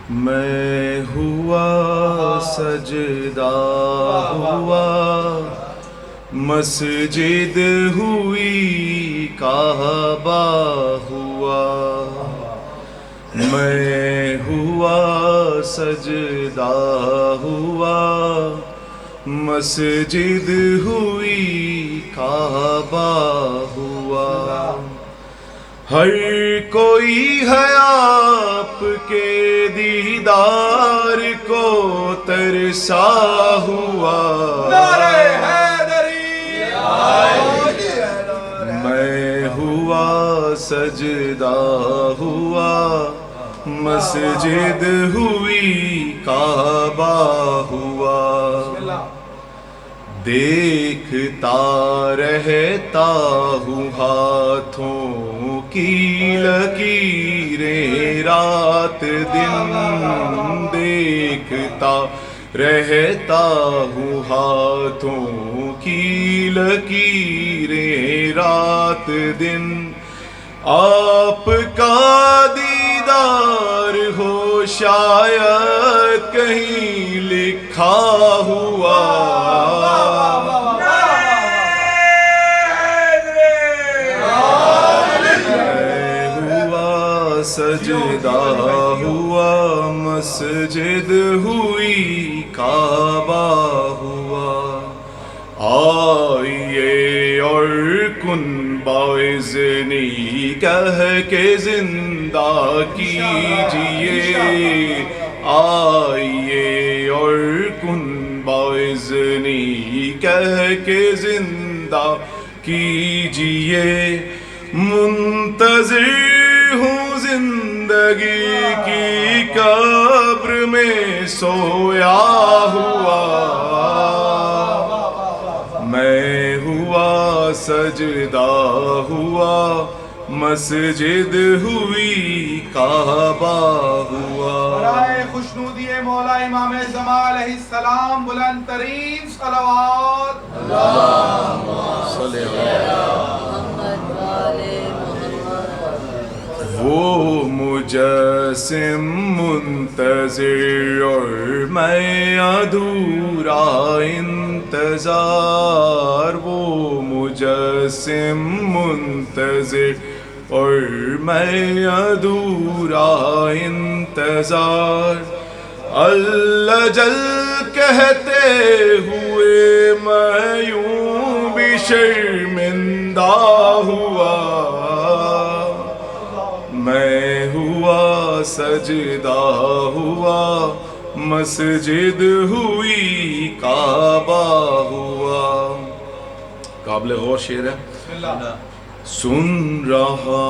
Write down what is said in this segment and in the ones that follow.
میں ہوا سجدہ ہوا، مسجد ہوئی کعبہ ہوا، میں ہوا سجدہ ہوا، مسجد ہوئی کعبہ ہوا، ہر کوئی ہے آپ کے دیدار کو ترسا ہوا، میں ہوا سجدہ ہوا، مسجد ہوئی کعبہ ہوا، دیکھتا رہتا ہوں ہاتھوں کی لکیریں رات دن، دیکھتا رہتا ہوں ہاتھوں کی لکیریں رات دن، آپ کا دیدار ہو شاید کہیں لکھا ہوا، سجدہ ہوا، مسجد ہوئی کعبہ ہوا، آئیے اور کن باذنی کہہ کے زندہ کیجئے، آئیے اور کن باذنی کہہ کے زندہ کیجئے، منتظر ہوں زندگی کی قبر میں سویا ہوا، میں ہوا سجدہ ہوا، مسجد ہوئی کعبہ ہوا۔ برائے خوشنودی مولا امام زمان علیہ السلام بلند ترین صلوات، اللہم صلی وہ مجسم منتظر اور میں ادھورا انتظار، وہ مجسم منتظر اور میں ادھورا انتظار، اللہ جل کہتے ہوئے میں یوں بھی شرمندہ ہوا، میں ہوا سجدہ ہوا، مسجد ہوئی کعبہ ہوا۔ قابل غور شعر ہے۔ سن رہا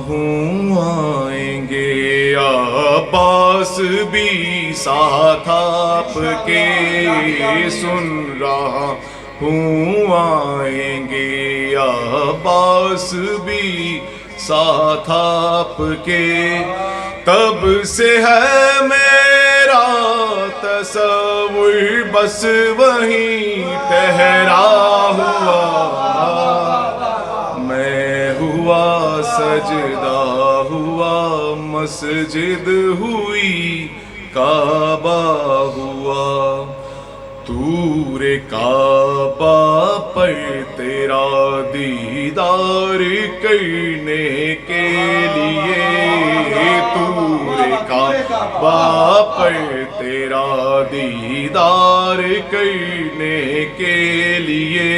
ہوں آئیں گے عباس بھی ساتھ آپ کے، سن رہا ہوں آئیں گے عباس بھی ساتھ آپ کے، تب سے ہے میرا تصور بس وہیں ٹھہرا ہوا، میں ہوا سجدہ ہوا، مسجد ہوئی کعبہ ہوا، طور کعبہ پر تیرا دیدار کرنے کے لیے، طور کعبہ پر تیرا دیدار کرنے کے لیے،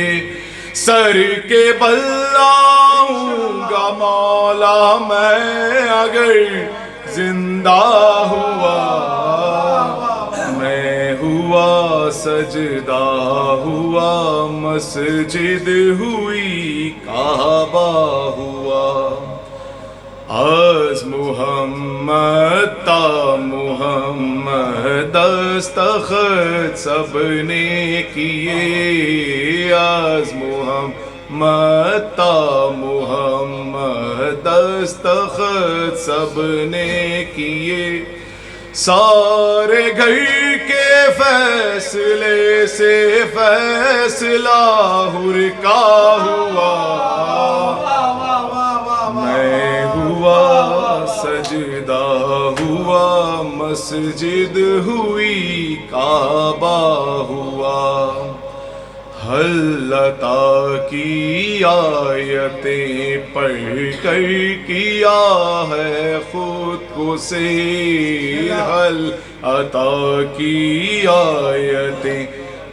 سر کے بل آؤں گا مولا میں اگر زندہ ہوا، میں ہوا سجدہ ہوا، مسجد ہوئی کعبہ ہوا، از محمد تا محمد دستخط سب نے کیے، از محمد تا محمد دستخط سب نے کیے، سارے گھر کے فیصلے سے فیصلہ حر کا ہوا، میں ہوا سجدہ ہوا، ہوا مسجد ہوئی کعبہ ہوا حل عطا کی آیتیں پڑھ کر کیا ہے خود کو سیر حل عطا کی آیتیں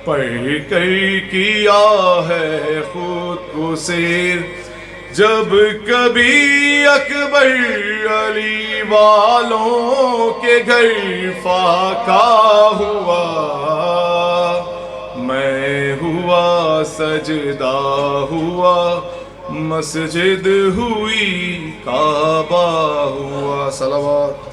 پڑھ کر کیا ہے خود کو سیر جب کبھی اکبر علی والوں کے گھر فاقہ ہوا میں ہوا سجدہ ہوا مسجد ہوئی کعبہ ہوا صلوات